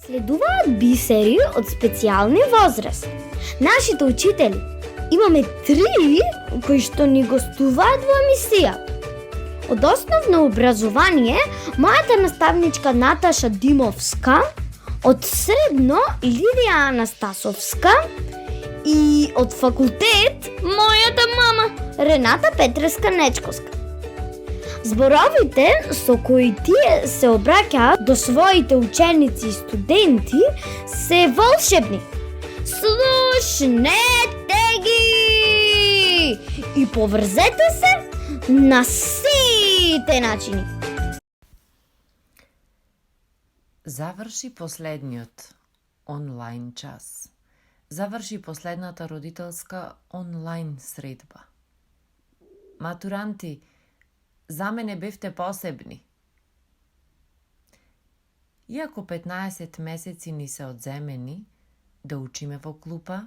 Следуваат бисери од специјални возраст. Нашите учители, имаме 3 кои што ни гостуваат во емисија. Од основно образование, мојата наставничка Наташа Димовска, од средно Лидија Анастасовска и од факултет мојата мама Рената Петреска Нечковска. Зборовите со кои тие се обраќаат до своите ученици и студенти се волшебни. Слушнете ги и поврзете се на сите начини. Заврши последниот онлайн час. Заврши последната родителска онлайн средба. Матуранти, за мене бевте посебни. Иако 15 месеци ни се одземени да учиме во клупа,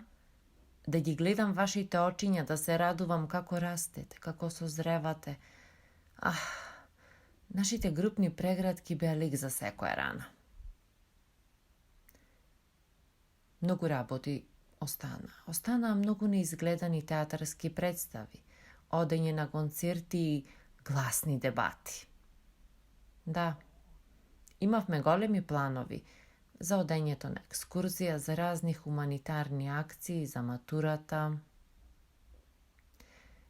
да ги гледам вашите очиња, да се радувам како растете, како созревате. Нашите групни преградки беа лик за секоја рана. Многу работи останаа многу неизгледани театарски представи, одење на концерти и гласни дебати. Да, имавме големи планови за одењето на екскурзија, за разни хуманитарни акции, за матурата.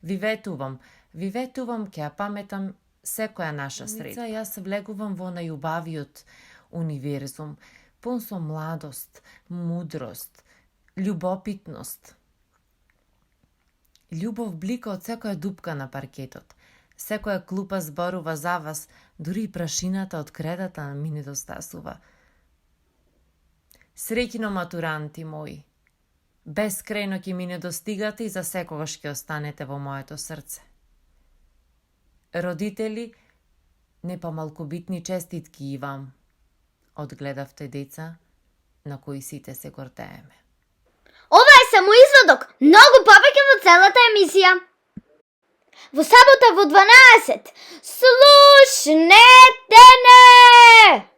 Ви ветувам, ќе ја паметам секоја наша среда. Јас влегувам во најубавиот универзум, пун со младост, мудрост, љубопитност. Љубов блика од секоја дупка на паркетот. Секоја клупа зборува за вас, дури и прашината од кредата ми недостасува. Среќно, матуранти мои. Бескрајно ќе ми недостигате и за секогаш ќе останете во моето срце. Родители, не помалку битни честитки и вам. Одгледавте деца на кои сите се гордееме. Ова е само изводок, многу повеќе во целата емисија. Во сабота во 12. Слушнете не!